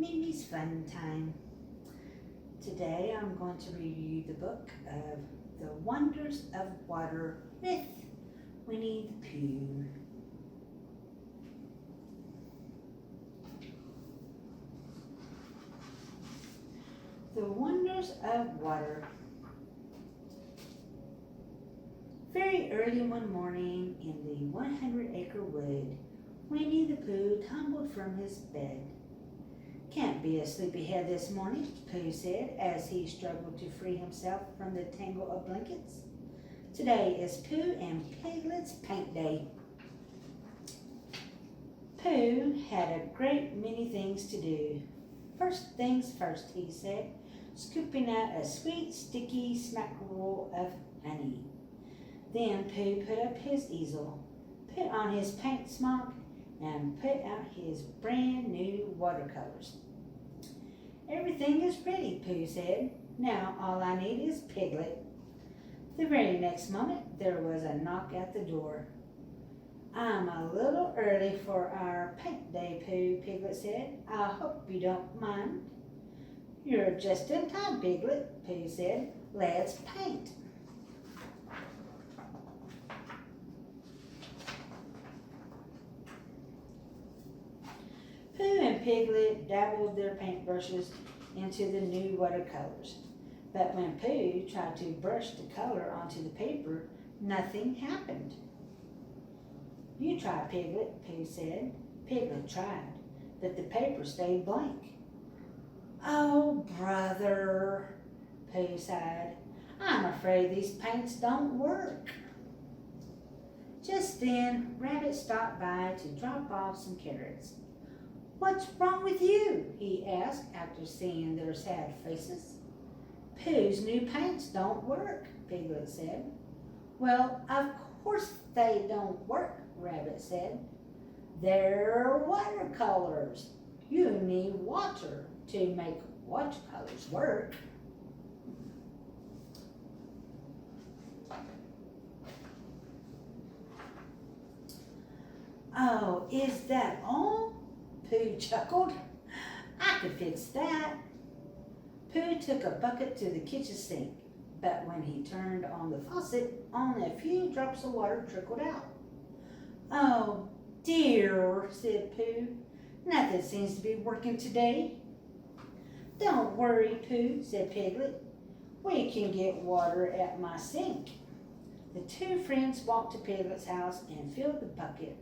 Mimi's Fun Time. Today I'm going to review the book of The Wonders of Water with Winnie the Pooh. The Wonders of Water. Very early one morning in the 100-acre wood, Winnie the Pooh tumbled from his bed. "Can't be a sleepyhead this morning," Pooh said as he struggled to free himself from the tangle of blankets. "Today is Pooh and Piglet's paint day." Pooh had a great many things to do. "First things first," he said, scooping out a sweet, sticky smackerel of honey. Then Pooh put up his easel, put on his paint smock, and put out his brand new watercolors. "Everything is ready," Pooh said. "Now all I need is Piglet." The very next moment there was a knock at the door. "I'm a little early for our paint day, Pooh," Piglet said. "I hope you don't mind." "You're just in time, Piglet," Pooh said. "Let's paint." Pooh and Piglet dabbled their paintbrushes into the new watercolors. But when Pooh tried to brush the color onto the paper, nothing happened. "You try, Piglet," Pooh said. Piglet tried, but the paper stayed blank. "Oh, brother," Pooh sighed. "I'm afraid these paints don't work." Just then, Rabbit stopped by to drop off some carrots. "What's wrong with you?" he asked after seeing their sad faces. "Pooh's new paints don't work," Piglet said. "Well, of course they don't work," Rabbit said. "They're watercolors. You need water to make watercolors work." "Oh, is that all?" Pooh chuckled. "I could fix that." Pooh took a bucket to the kitchen sink, but when he turned on the faucet, only a few drops of water trickled out. "Oh dear," said Pooh. "Nothing seems to be working today." "Don't worry, Pooh," said Piglet. "We can get water at my sink." The two friends walked to Piglet's house and filled the bucket.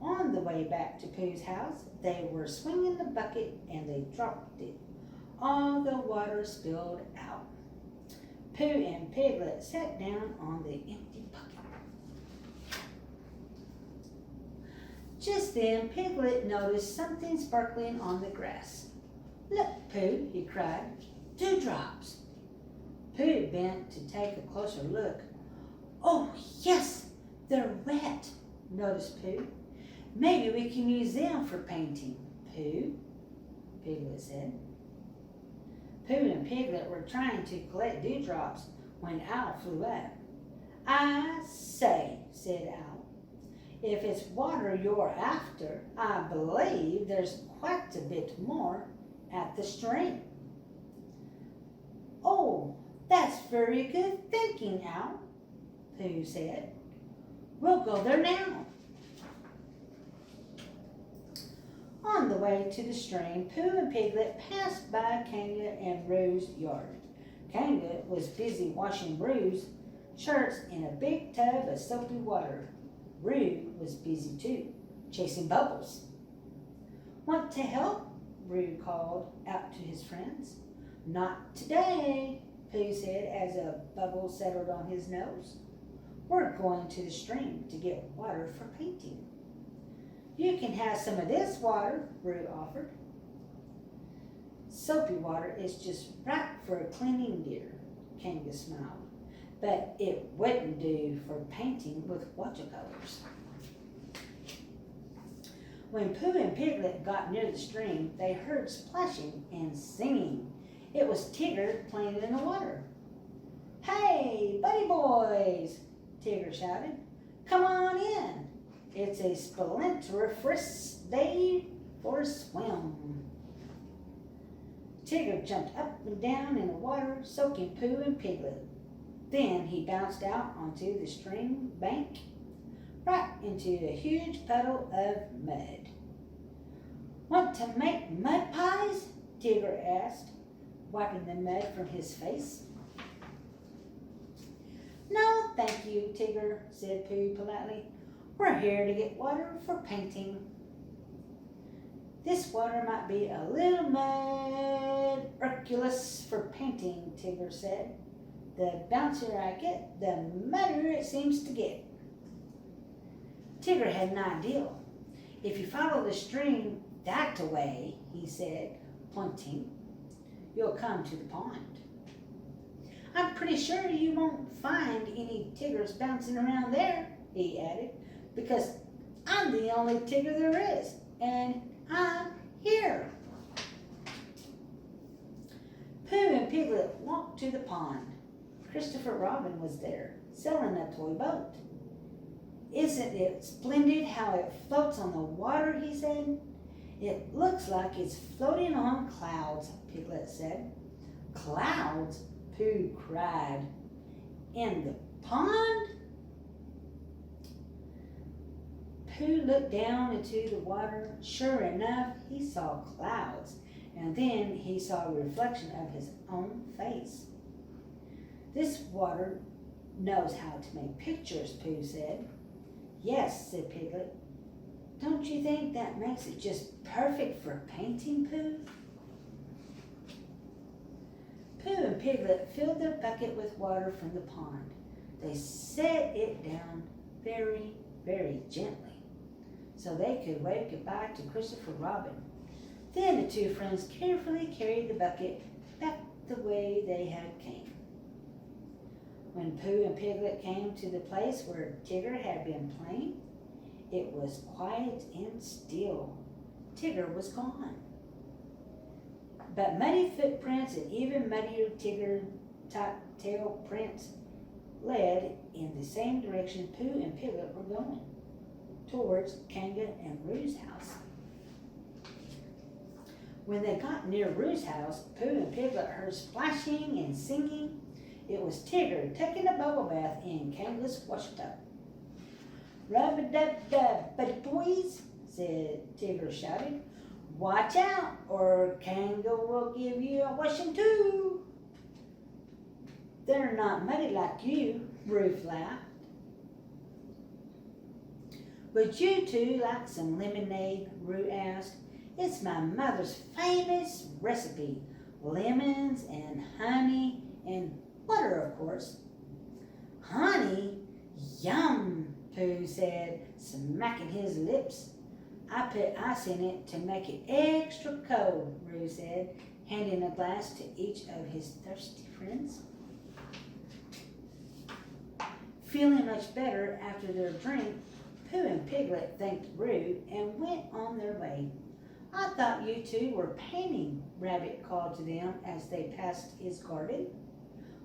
On the way back to Pooh's house, they were swinging the bucket and they dropped it. All the water spilled out. Pooh and Piglet sat down on the empty bucket. Just then, Piglet noticed something sparkling on the grass. "Look, Pooh," he cried. "Dewdrops." Pooh bent to take a closer look. "Oh, yes, they're wet," noticed Pooh. "Maybe we can use them for painting, Pooh," Piglet said. Pooh and Piglet were trying to collect dewdrops when Owl flew up. "I say," said Owl, "if it's water you're after, I believe there's quite a bit more at the stream." "Oh, that's very good thinking, Owl," Pooh said. "We'll go there now." On the way to the stream, Pooh and Piglet passed by Kanga and Roo's yard. Kanga was busy washing Roo's shirts in a big tub of soapy water. Roo was busy too, chasing bubbles. "Want to help?" Roo called out to his friends. "Not today," Pooh said as a bubble settled on his nose. "We're going to the stream to get water for painting." "You can have some of this water," Roo offered. "Soapy water is just right for a cleaning, dear," Kanga smiled. "But it wouldn't do for painting with watercolors." When Pooh and Piglet got near the stream, they heard splashing and singing. It was Tigger playing in the water. "Hey, buddy boys," Tigger shouted. "Come on in. It's a splendiferous day for a swim." Tigger jumped up and down in the water, soaking Pooh and Piglet. Then he bounced out onto the stream bank, right into a huge puddle of mud. "Want to make mud pies?" Tigger asked, wiping the mud from his face. "No, thank you, Tigger," said Pooh politely. "We're here to get water for painting." "This water might be a little mud-urculous for painting," Tigger said. "The bouncier I get, the muddier it seems to get." Tigger had an idea. "If you follow the stream that way," he said, pointing, "you'll come to the pond. I'm pretty sure you won't find any Tiggers bouncing around there," he added, "because I'm the only Tigger there is, and I'm here." Pooh and Piglet walked to the pond. Christopher Robin was there, selling a toy boat. "Isn't it splendid how it floats on the water?" he said. "It looks like it's floating on clouds," Piglet said. "Clouds?" Pooh cried. "In the pond?" Pooh looked down into the water. Sure enough, he saw clouds, and then he saw a reflection of his own face. "This water knows how to make pictures," Pooh said. "Yes," said Piglet. "Don't you think that makes it just perfect for painting, Pooh?" Pooh and Piglet filled their bucket with water from the pond. They set it down very, very gently so they could wave goodbye to Christopher Robin. Then the two friends carefully carried the bucket back the way they had came. When Pooh and Piglet came to the place where Tigger had been playing, it was quiet and still. Tigger was gone. But muddy footprints and even muddier Tigger-tail prints led in the same direction Pooh and Piglet were going, towards Kanga and Roo's house. When they got near Roo's house, Pooh and Piglet heard splashing and singing. It was Tigger taking a bubble bath in Kanga's washtub. "Rub-a-dub-dub, buddy boys," said Tigger shouted. "Watch out, or Kanga will give you a washing too." "They're not muddy like you," Ruth laughed. "Would you two like some lemonade?" Ruth asked. "It's my mother's famous recipe. Lemons and honey and butter, of course." "Honey? Yum," Pooh said, smacking his lips. "I put ice in it to make it extra cold," Roo said, handing a glass to each of his thirsty friends. Feeling much better after their drink, Pooh and Piglet thanked Roo and went on their way. "I thought you two were painting," Rabbit called to them as they passed his garden.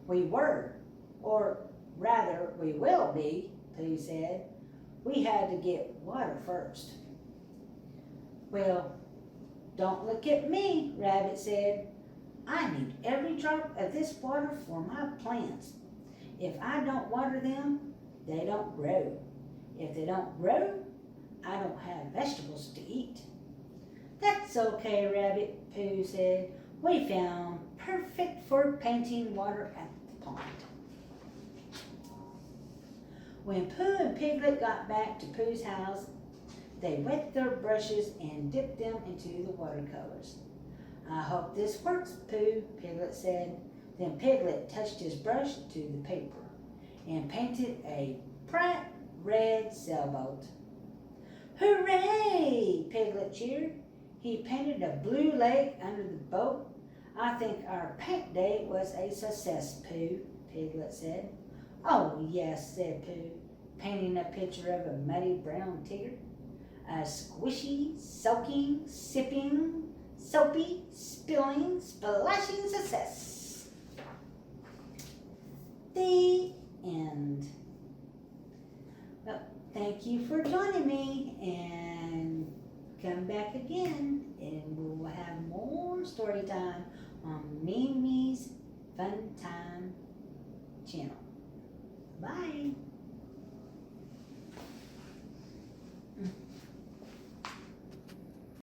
"We were, or rather we will be," Pooh said. "We had to get water first." "Well, don't look at me," Rabbit said. "I need every drop of this water for my plants. If I don't water them, they don't grow. If they don't grow, I don't have vegetables to eat." "That's okay, Rabbit," Pooh said. "We found perfect for painting water at the pond." When Pooh and Piglet got back to Pooh's house, they wet their brushes and dipped them into the watercolors. "I hope this works, Pooh," Piglet said. Then Piglet touched his brush to the paper and painted a bright red sailboat. "Hooray!" Piglet cheered. He painted a blue lake under the boat. "I think our paint day was a success, Pooh," Piglet said. "Oh, yes," said Pooh, painting a picture of a muddy brown Tigger. "A squishy, soaking, sipping, soapy, spilling, splashing success." The end. Well, thank you for joining me, and come back again and we'll have more story time on Mimi's Fun Time channel. Bye.